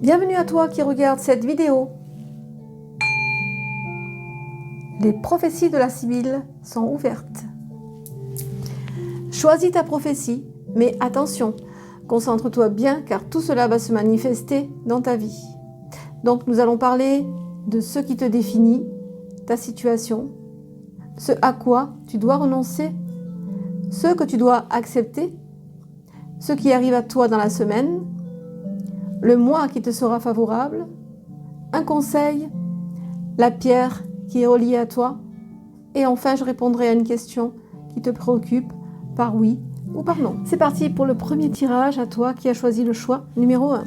Bienvenue à toi qui regarde cette vidéo. Les prophéties de la Sibylle sont ouvertes. Choisis ta prophétie, mais attention, concentre-toi bien car tout cela va se manifester dans ta vie. Donc nous allons parler de ce qui te définit, ta situation, ce à quoi tu dois renoncer, ce que tu dois accepter, ce qui arrive à toi dans la semaine, le mois qui te sera favorable, un conseil, la pierre qui est reliée à toi, et enfin je répondrai à une question qui te préoccupe par oui ou par non. C'est parti pour le premier tirage à toi qui as choisi le choix numéro 1.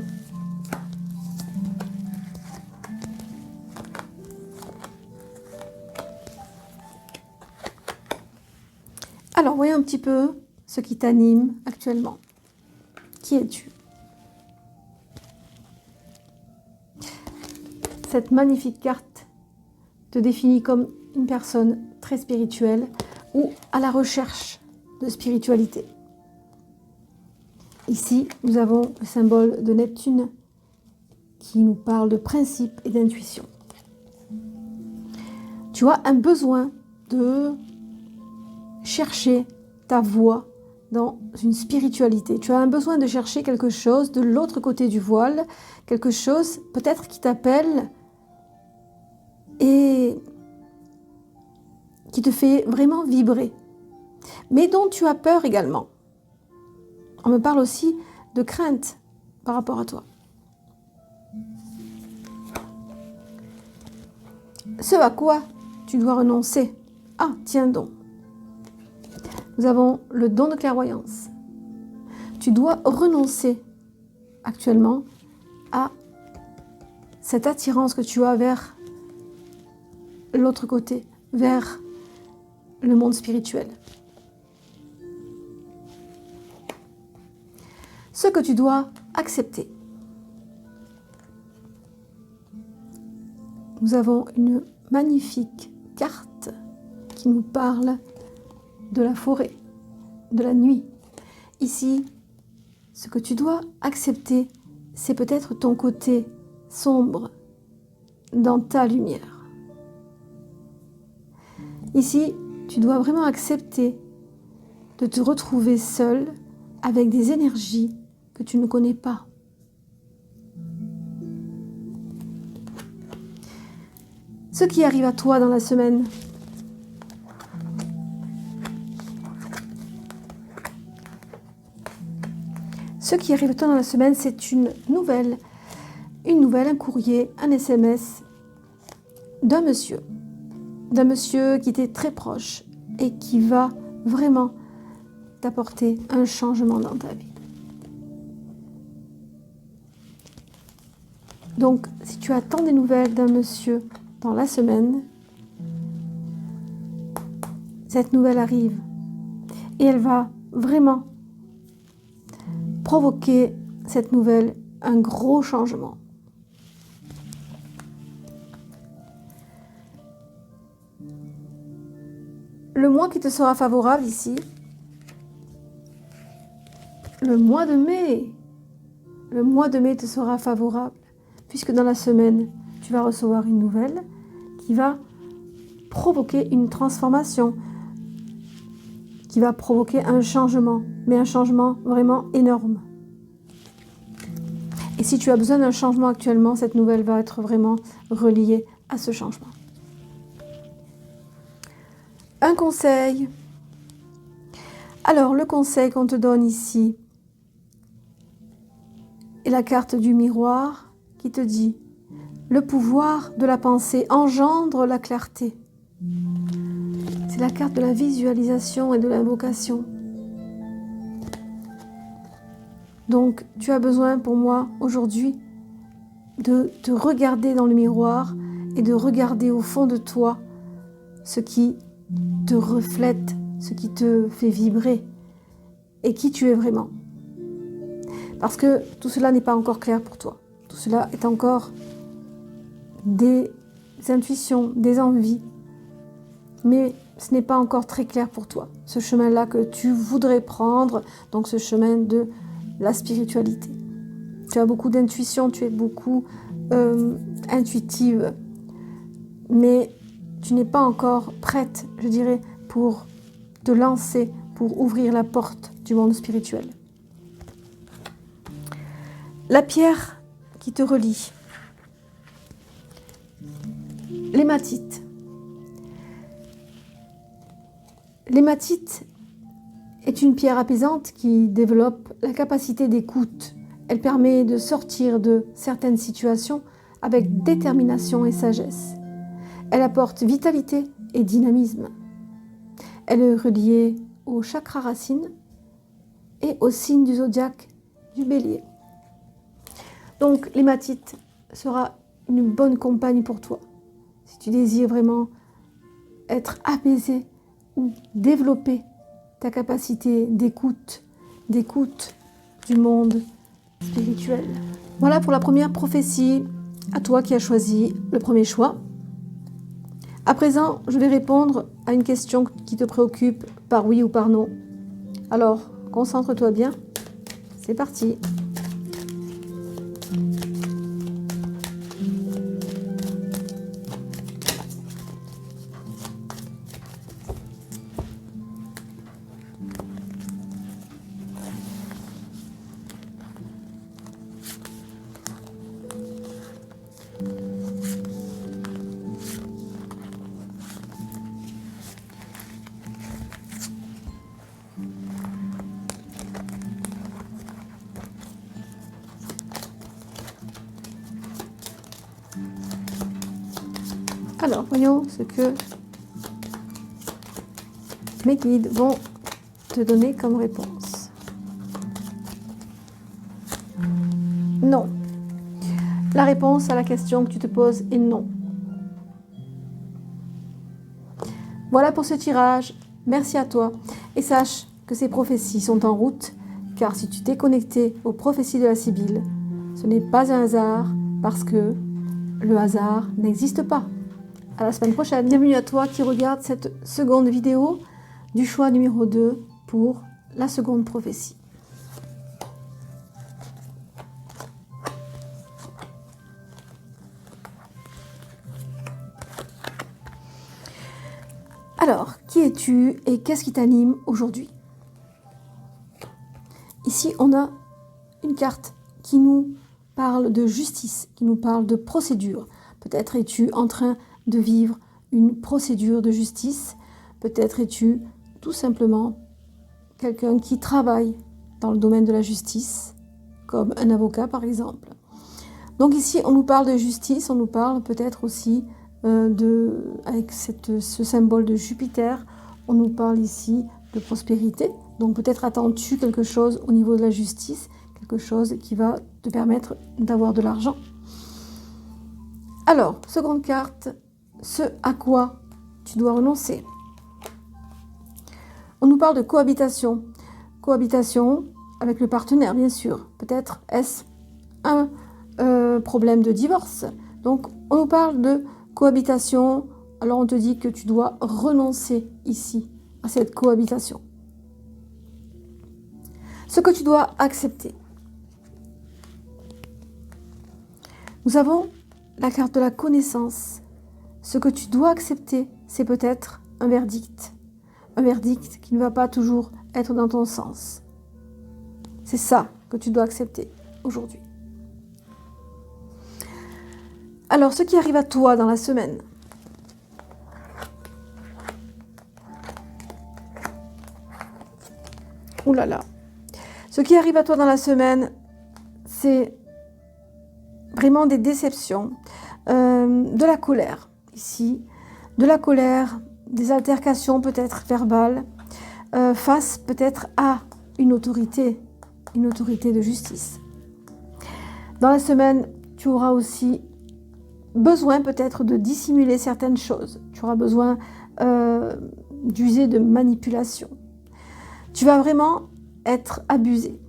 Alors voyons un petit peu ce qui t'anime actuellement. Qui es-tu? Cette magnifique carte te définit comme une personne très spirituelle ou à la recherche de spiritualité. Ici, nous avons le symbole de Neptune qui nous parle de principe et d'intuition. Tu as un besoin de chercher ta voie dans une spiritualité. Tu as un besoin de chercher quelque chose de l'autre côté du voile, quelque chose peut-être qui t'appelle et qui te fait vraiment vibrer, mais dont tu as peur également. On me parle aussi de crainte par rapport à toi. Ce à quoi tu dois renoncer. Ah, tiens donc. Nous avons le don de clairvoyance. Tu dois renoncer actuellement à cette attirance que tu as vers l'autre côté, vers le monde spirituel. Ce que tu dois accepter. Nous avons une magnifique carte qui nous parle de la forêt, de la nuit. Ici, ce que tu dois accepter, c'est peut-être ton côté sombre dans ta lumière. Ici, tu dois vraiment accepter de te retrouver seul avec des énergies que tu ne connais pas. Ce qui arrive à toi dans la semaine. Ce qui arrive à toi dans la semaine, c'est une nouvelle, un courrier, un SMS d'un monsieur qui était très proche et qui va vraiment t'apporter un changement dans ta vie. Donc, si tu attends des nouvelles d'un monsieur dans la semaine, cette nouvelle arrive et elle va vraiment provoquer, cette nouvelle, un gros changement. Le mois qui te sera favorable ici, le mois de mai te sera favorable, puisque dans la semaine, tu vas recevoir une nouvelle qui va provoquer une transformation, qui va provoquer un changement, mais un changement vraiment énorme. Et si tu as besoin d'un changement actuellement, cette nouvelle va être vraiment reliée à ce changement. Un conseil. Alors, le conseil qu'on te donne ici est la carte du miroir qui te dit « Le pouvoir de la pensée engendre la clarté ». C'est la carte de la visualisation et de l'invocation. Donc, tu as besoin pour moi aujourd'hui de te regarder dans le miroir et de regarder au fond de toi ce qui te reflète, ce qui te fait vibrer et qui tu es vraiment. Parce que tout cela n'est pas encore clair pour toi. Tout cela est encore des intuitions, des envies, mais ce n'est pas encore très clair pour toi. Ce chemin-là que tu voudrais prendre, donc ce chemin de la spiritualité. Tu as beaucoup d'intuition, tu es beaucoup intuitive, mais tu n'es pas encore prête, je dirais, pour te lancer, pour ouvrir la porte du monde spirituel. La pierre qui te relie, l'hématite. L'hématite est une pierre apaisante qui développe la capacité d'écoute. Elle permet de sortir de certaines situations avec détermination et sagesse. Elle apporte vitalité et dynamisme. Elle est reliée au chakra racine et au signe du zodiaque du Bélier. Donc l'hématite sera une bonne compagne pour toi. Si tu désires vraiment être apaisé ou développer ta capacité d'écoute du monde spirituel. Voilà pour la première prophétie, à toi qui as choisi le premier choix. À présent, je vais répondre à une question qui te préoccupe par oui ou par non. Alors, concentre-toi bien. C'est parti. Alors, voyons ce que mes guides vont te donner comme réponse. Non. La réponse à la question que tu te poses est non. Voilà pour ce tirage. Merci à toi. Et sache que ces prophéties sont en route, car si tu t'es connecté aux prophéties de la Sibylle, ce n'est pas un hasard, parce que le hasard n'existe pas. À la semaine prochaine. Bienvenue à toi qui regarde cette seconde vidéo du choix numéro 2 pour la seconde prophétie. Alors, qui es-tu et qu'est-ce qui t'anime aujourd'hui? Ici, on a une carte qui nous parle de justice, qui nous parle de procédure. Peut-être es-tu en train de vivre une procédure de justice. Peut-être es-tu tout simplement quelqu'un qui travaille dans le domaine de la justice, comme un avocat par exemple. Donc ici, on nous parle de justice, on nous parle peut-être aussi avec ce symbole de Jupiter, on nous parle ici de prospérité. Donc peut-être attends-tu quelque chose au niveau de la justice, quelque chose qui va te permettre d'avoir de l'argent. Alors, seconde carte, ce à quoi tu dois renoncer. On nous parle de cohabitation. Cohabitation avec le partenaire, bien sûr. Peut-être est-ce un problème de divorce. Donc, on nous parle de cohabitation. Alors, on te dit que tu dois renoncer ici à cette cohabitation. Ce que tu dois accepter. Nous avons la carte de la connaissance. Ce que tu dois accepter, c'est peut-être un verdict. Un verdict qui ne va pas toujours être dans ton sens. C'est ça que tu dois accepter aujourd'hui. Alors, ce qui arrive à toi dans la semaine. Ouh là là. Ce qui arrive à toi dans la semaine, c'est vraiment des déceptions, de la colère ici, de la colère, des altercations peut-être verbales, face peut-être à une autorité de justice. Dans la semaine, tu auras aussi besoin peut-être de dissimuler certaines choses. Tu auras besoin d'user de manipulation. Tu vas vraiment être abusé.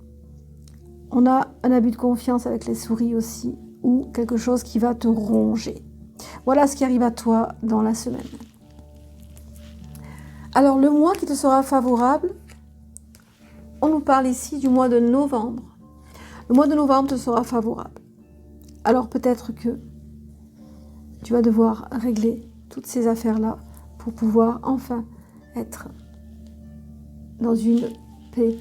On a un abus de confiance avec les souris aussi, ou quelque chose qui va te ronger. Voilà ce qui arrive à toi dans la semaine. Alors, le mois qui te sera favorable, on nous parle ici du mois de novembre. Le mois de novembre te sera favorable. Alors peut-être que tu vas devoir régler toutes ces affaires-là pour pouvoir enfin être dans une paix,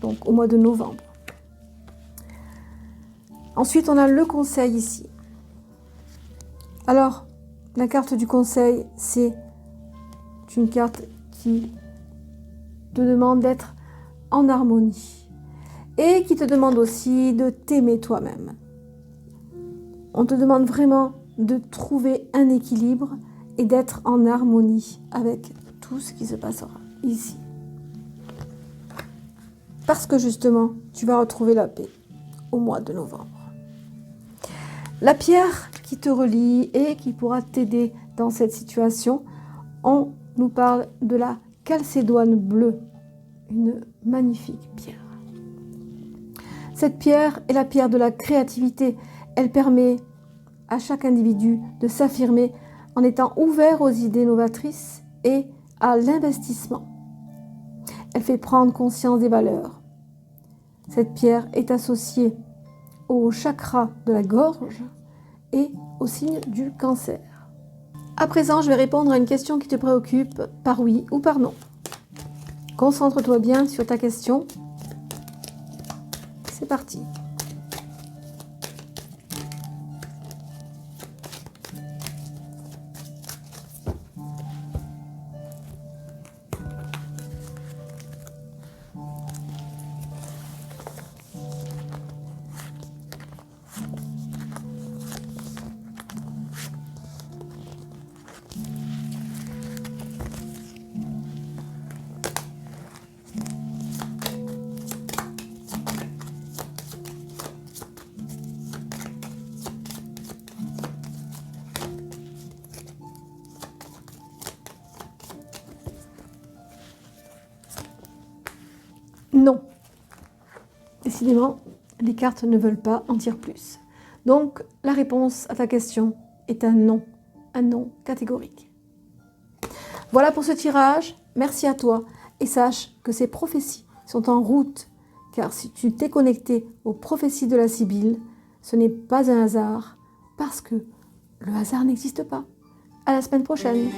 donc au mois de novembre. Ensuite, on a le conseil ici. Alors, la carte du conseil, c'est une carte qui te demande d'être en harmonie et qui te demande aussi de t'aimer toi-même. On te demande vraiment de trouver un équilibre et d'être en harmonie avec tout ce qui se passera ici. Parce que justement, tu vas retrouver la paix au mois de novembre. La pierre qui te relie et qui pourra t'aider dans cette situation, on nous parle de la calcédoine bleue, une magnifique pierre. Cette pierre est la pierre de la créativité. Elle permet à chaque individu de s'affirmer en étant ouvert aux idées novatrices et à l'investissement. Elle fait prendre conscience des valeurs. Cette pierre est associée au chakra de la gorge et au signe du cancer. À présent, je vais répondre à une question qui te préoccupe par oui ou par non. Concentre-toi bien sur ta question. C'est parti. Non. Décidément, les cartes ne veulent pas en dire plus. Donc, la réponse à ta question est un non catégorique. Voilà pour ce tirage. Merci à toi et sache que ces prophéties sont en route, car si tu t'es connecté aux prophéties de la Sibylle, ce n'est pas un hasard, parce que le hasard n'existe pas. À la semaine prochaine.